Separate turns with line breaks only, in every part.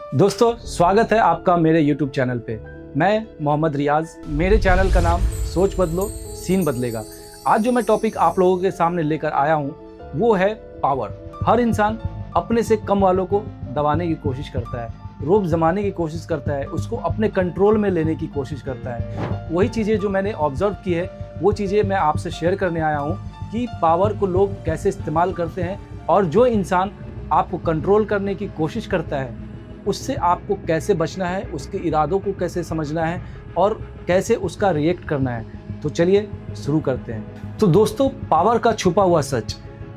दोस्तों स्वागत है आपका मेरे YouTube चैनल पे। मैं मोहम्मद रियाज, मेरे चैनल का नाम सोच बदलो सीन बदलेगा। आज जो मैं टॉपिक आप लोगों के सामने लेकर आया हूँ वो है पावर। हर इंसान अपने से कम वालों को दबाने की कोशिश करता है, रोब जमाने की कोशिश करता है, उसको अपने कंट्रोल में लेने की कोशिश करता है। वही चीज़ें जो मैंने ऑब्जर्व की है वो चीज़ें मैं आपसे शेयर करने आया हूँ कि पावर को लोग कैसे इस्तेमाल करते हैं और जो इंसान आपको कंट्रोल करने की कोशिश करता है उससे आपको कैसे बचना है, उसके इरादों को कैसे समझना है और कैसे उसका रिएक्ट करना है। तो चलिए शुरू करते हैं। तो दोस्तों, पावर का छुपा हुआ सच।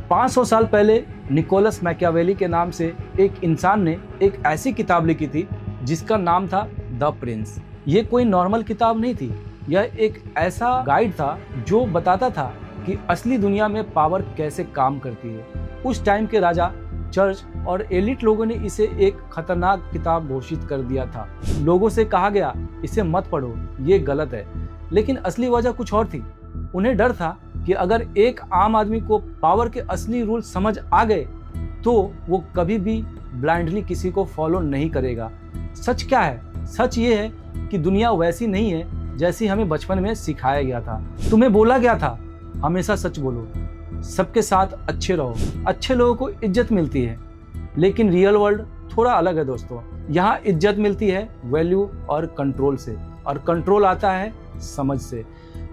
500 साल पहले निकोलस मैकियावेली के नाम से एक इंसान ने एक ऐसी किताब लिखी थी जिसका नाम था द प्रिंस। ये कोई नॉर्मल किताब नहीं थी, यह एक ऐसा गाइड था जो बताता था कि असली दुनिया में पावर कैसे काम करती है। उस टाइम के राजा, चर्च और एलिट लोगों ने इसे एक खतरनाक किताब घोषित कर दिया था। लोगों से कहा गया इसे मत पढ़ो, ये गलत है। लेकिन असली वजह कुछ और थी। उन्हें डर था कि अगर एक आम आदमी को पावर के असली रूल समझ आ गए तो वो कभी भी ब्लाइंडली किसी को फॉलो नहीं करेगा। सच क्या है? सच ये है कि दुनिया वैसी नहीं है जैसी हमें बचपन में सिखाया गया था। तुम्हें बोला गया था हमेशा सच बोलो, सबके साथ अच्छे रहो, अच्छे लोगों को इज्जत मिलती है। लेकिन रियल वर्ल्ड थोड़ा अलग है दोस्तों। यहाँ इज्जत मिलती है वैल्यू और कंट्रोल से, और कंट्रोल आता है समझ से।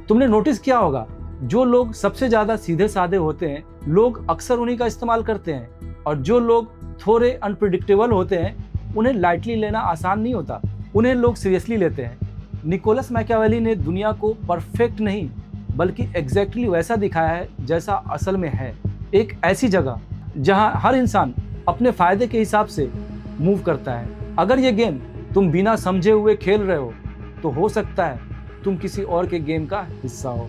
तुमने नोटिस किया होगा, जो लोग सबसे ज्यादा सीधे साधे होते हैं लोग अक्सर उन्हीं का इस्तेमाल करते हैं, और जो लोग थोड़े अनप्रिडिक्टेबल होते हैं उन्हें लाइटली लेना आसान नहीं होता, उन्हें लोग सीरियसली लेते हैं। निकोलस मैकियावेली ने दुनिया को परफेक्ट नहीं बल्कि एग्जैक्टली वैसा दिखाया है जैसा असल में है। एक ऐसी जगह जहां हर इंसान अपने फायदे के हिसाब से मूव करता है। अगर ये गेम तुम बिना समझे हुए खेल रहे हो तो हो सकता है तुम किसी और के गेम का हिस्सा हो।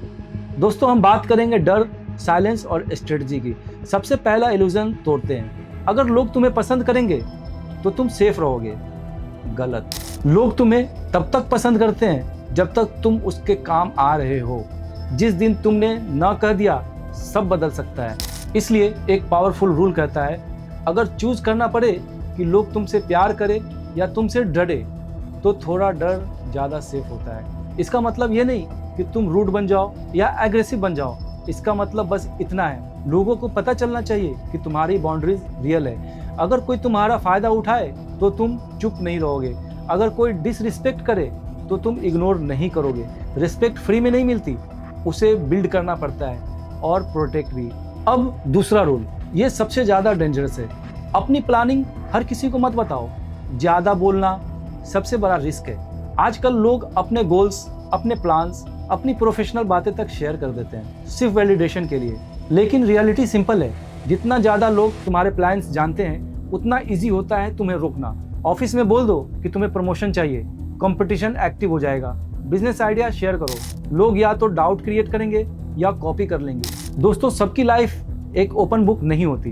दोस्तों, हम बात करेंगे डर, साइलेंस और स्ट्रेटजी की। सबसे पहला इल्यूजन तोड़ते हैं। अगर लोग तुम्हें पसंद करेंगे तो तुम सेफ रहोगे। गलत। लोग तुम्हें तब तक पसंद करते हैं जब तक तुम उसके काम आ रहे हो। जिस दिन तुमने ना कह दिया सब बदल सकता है। इसलिए एक पावरफुल रूल कहता है, अगर चूज करना पड़े कि लोग तुमसे प्यार करें या तुमसे डरे तो थोड़ा डर ज़्यादा सेफ होता है। इसका मतलब ये नहीं कि तुम रूड बन जाओ या एग्रेसिव बन जाओ। इसका मतलब बस इतना है, लोगों को पता चलना चाहिए कि तुम्हारी बाउंड्रीज रियल है। अगर कोई तुम्हारा फायदा उठाए तो तुम चुप नहीं रहोगे। अगर कोई डिसरिस्पेक्ट करे तो तुम इग्नोर नहीं करोगे। रिस्पेक्ट फ्री में नहीं मिलती, उसे बिल्ड करना पड़ता है, और प्रोटेक्ट भी। अब दूसरा रूल, ये सबसे ज़्यादा डेंजरस है। अपनी प्लानिंग हर किसी को मत बताओ। ज़्यादा बोलना सबसे बड़ा रिस्क है। आजकल लोग अपने गोल्स, अपने प्लान्स, अपनी प्रोफेशनल बातें तक शेयर कर देते हैं सिर्फ वैलिडेशन के लिए। लेकिन रियलिटी सिंपल है, जितना ज़्यादा लोग तुम्हारे प्लान्स जानते हैं उतना ईजी होता है तुम्हें रोकना। ऑफिस में बोल दो कि तुम्हें प्रमोशन चाहिए, कंपटीशन एक्टिव हो जाएगा। बिजनेस आइडिया शेयर करो, लोग या तो डाउट क्रिएट करेंगे या कॉपी कर लेंगे। दोस्तों, सबकी लाइफ एक ओपन बुक नहीं होती,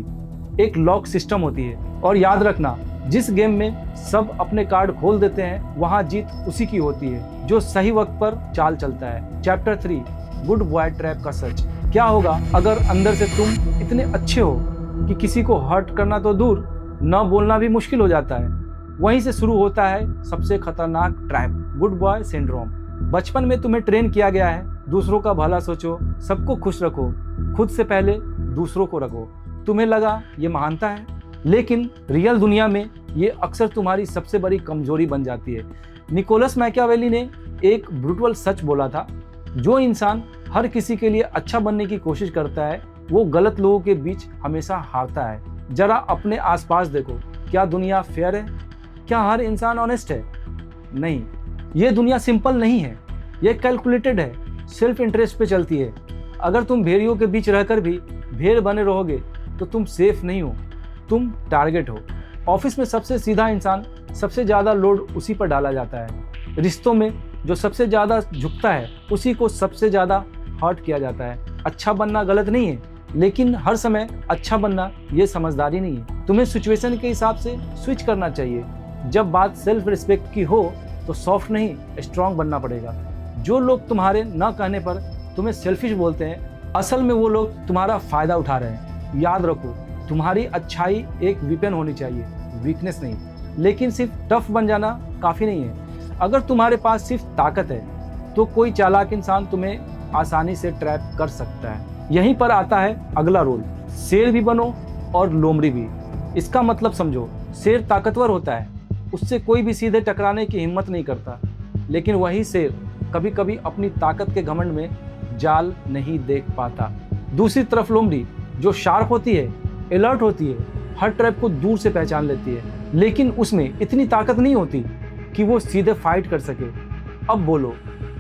एक लॉक सिस्टम होती है। और याद रखना, जिस गेम में सब अपने कार्ड खोल देते हैं वहां जीत उसी की होती है जो सही वक्त पर चाल चलता है। चैप्टर 3, गुड बॉय ट्रैप का सच। क्या होगा अगर अंदर से तुम इतने अच्छे हो कि किसी को हर्ट करना तो दूर, न बोलना भी मुश्किल हो जाता है। वहीं से शुरू होता है सबसे खतरनाक ट्रैप, गुड बॉय सिंड्रोम। बचपन में तुम्हें ट्रेन किया गया है, दूसरों का भला सोचो, सबको खुश रखो, खुद से पहले दूसरों को रखो। तुम्हें लगा ये महानता है, लेकिन रियल दुनिया में ये अक्सर तुम्हारी सबसे बड़ी कमजोरी बन जाती है। निकोलस मैकियावेली ने एक ब्रूटल सच बोला था, जो इंसान हर किसी के लिए अच्छा बनने की कोशिश करता है वो गलत लोगों के बीच हमेशा हारता है। जरा अपने आसपास देखो, क्या दुनिया फेयर है? क्या हर इंसान ऑनेस्ट है? नहीं, ये दुनिया सिंपल नहीं है, ये कैलकुलेटेड है, सेल्फ इंटरेस्ट पे चलती है। अगर तुम भेड़ियों के बीच रहकर भी भेड़ बने रहोगे तो तुम सेफ नहीं हो, तुम टारगेट हो। ऑफिस में सबसे सीधा इंसान, सबसे ज़्यादा लोड उसी पर डाला जाता है। रिश्तों में जो सबसे ज़्यादा झुकता है उसी को सबसे ज़्यादा हर्ट किया जाता है। अच्छा बनना गलत नहीं है, लेकिन हर समय अच्छा बनना ये समझदारी नहीं है। तुम्हें सिचुएशन के हिसाब से स्विच करना चाहिए। जब बात सेल्फ रिस्पेक्ट की हो तो सॉफ्ट नहीं, स्ट्रांग बनना पड़ेगा। जो लोग तुम्हारे न कहने पर तुम्हें सेल्फिश बोलते हैं, असल में वो लोग तुम्हारा फायदा उठा रहे हैं। याद रखो, तुम्हारी अच्छाई एक वेपन होनी चाहिए, वीकनेस नहीं। लेकिन सिर्फ टफ बन जाना काफ़ी नहीं है। अगर तुम्हारे पास सिर्फ ताकत है तो कोई चालाक इंसान तुम्हें आसानी से ट्रैप कर सकता है। यहीं पर आता है अगला रोल, शेर भी बनो और लोमड़ी भी। इसका मतलब समझो, शेर ताकतवर होता है, उससे कोई भी सीधे टकराने की हिम्मत नहीं करता, लेकिन वही शेर कभी कभी अपनी ताकत के घमंड में जाल नहीं देख पाता। दूसरी तरफ लोमड़ी जो शार्प होती है, अलर्ट होती है, हर ट्रैप को दूर से पहचान लेती है, लेकिन उसमें इतनी ताकत नहीं होती कि वो सीधे फाइट कर सके। अब बोलो,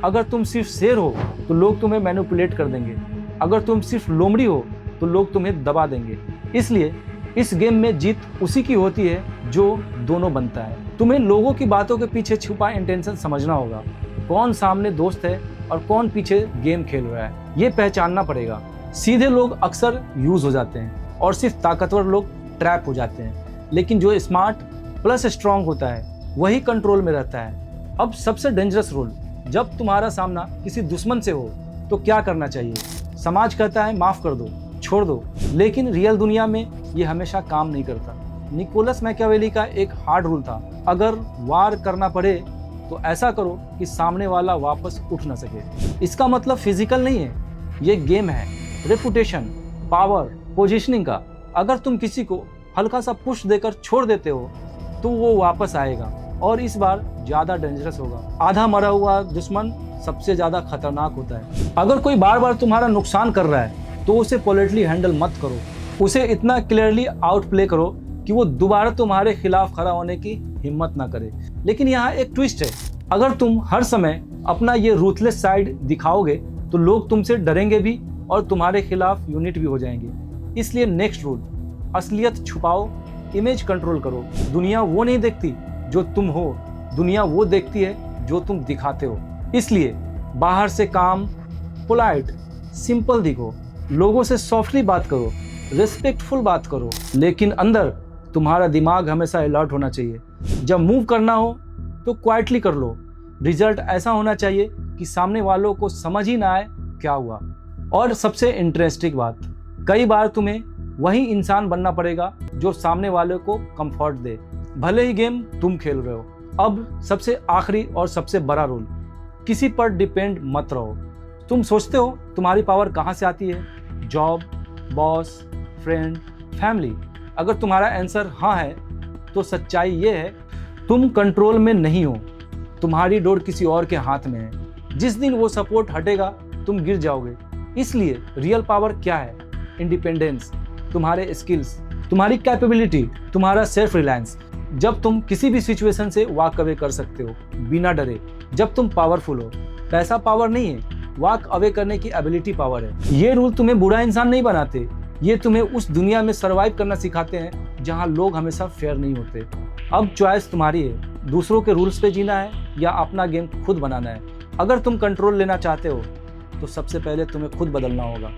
अगर तुम सिर्फ शेर हो तो लोग तुम्हें मैनिपुलेट कर देंगे, अगर तुम सिर्फ लोमड़ी हो तो लोग तुम्हें दबा देंगे। इसलिए इस गेम में जीत उसी की होती है जो दोनों बनता है। तुम्हें लोगों की बातों के पीछे छुपा इंटेंशन समझना होगा, कौन सामने दोस्त है और कौन पीछे गेम खेल रहा है, ये पहचानना पड़ेगा। सीधे लोग अक्सर यूज हो जाते हैं और सिर्फ ताकतवर लोग ट्रैप हो जाते हैं, लेकिन जो स्मार्ट प्लस स्ट्रांग होता है वही कंट्रोल में रहता है। अब सबसे डेंजरस रोल, जब तुम्हारा सामना किसी दुश्मन से हो तो क्या करना चाहिए? समाज कहता है माफ कर दो, छोड़ दो, लेकिन रियल दुनिया में ये हमेशा काम नहीं करता। निकोलस मैकियावेली का एक हार्ड रूल था, अगर वार करना पड़े तो ऐसा करो कि सामने वाला वापस उठ ना सके। इसका मतलब फिजिकल नहीं है, ये गेम है रेपुटेशन, पावर, पोजीशनिंग का। अगर तुम किसी को हल्का सा पुश देकर छोड़ देते हो तो वो वापस आएगा और इस बार ज्यादा डेंजरस होगा। आधा मरा हुआ दुश्मन सबसे ज्यादा खतरनाक होता है। अगर कोई बार बार तुम्हारा नुकसान कर रहा है तो उसे पोलाइटली हैंडल मत करो, उसे इतना क्लियरली आउट प्ले करो कि वो दोबारा तुम्हारे खिलाफ खड़ा होने की हिम्मत ना करे। लेकिन यहाँ एक ट्विस्ट है, अगर तुम हर समय अपना ये रूथलेस साइड दिखाओगे तो लोग तुमसे डरेंगे भी और तुम्हारे खिलाफ यूनिट भी हो जाएंगे। इसलिए नेक्स्ट रूल, असलियत छुपाओ, इमेज कंट्रोल करो। दुनिया वो नहीं देखती जो तुम हो, दुनिया वो देखती है जो तुम दिखाते हो। इसलिए बाहर से काम, पोलाइट, सिंपल दिखो, लोगों से सॉफ्टली बात करो, रिस्पेक्टफुल बात करो, लेकिन अंदर तुम्हारा दिमाग हमेशा अलर्ट होना चाहिए। जब मूव करना हो तो क्वाइटली कर लो। रिजल्ट ऐसा होना चाहिए कि सामने वालों को समझ ही ना आए क्या हुआ। और सबसे इंटरेस्टिंग बात, कई बार तुम्हें वही इंसान बनना पड़ेगा जो सामने वाले को कंफर्ट दे, भले ही गेम तुम खेल रहे हो। अब सबसे आखिरी और सबसे बड़ा रूल, किसी पर डिपेंड मत रहो। तुम सोचते हो तुम्हारी पावर कहाँ से आती है? Job, boss, friend, family? अगर तुम्हारा आंसर हाँ है तो सच्चाई ये है, तुम कंट्रोल में नहीं हो, तुम्हारी डोर किसी और के हाथ में है। जिस दिन वो सपोर्ट हटेगा तुम गिर जाओगे। इसलिए रियल पावर क्या है? इंडिपेंडेंस, तुम्हारे स्किल्स, तुम्हारी कैपेबिलिटी, तुम्हारा सेल्फ रिलायंस। जब तुम किसी भी सिचुएशन से वॉक अवे कर सकते हो बिना डरे, जब तुम पावरफुल हो। पैसा पावर नहीं है, वॉक अवे करने की एबिलिटी पावर है। ये रूल तुम्हें बुरा इंसान नहीं बनाते, ये तुम्हें उस दुनिया में सरवाइव करना सिखाते हैं जहां लोग हमेशा फेयर नहीं होते। अब चॉइस तुम्हारी है, दूसरों के रूल्स पे जीना है या अपना गेम खुद बनाना है। अगर तुम कंट्रोल लेना चाहते हो तो सबसे पहले तुम्हें खुद बदलना होगा।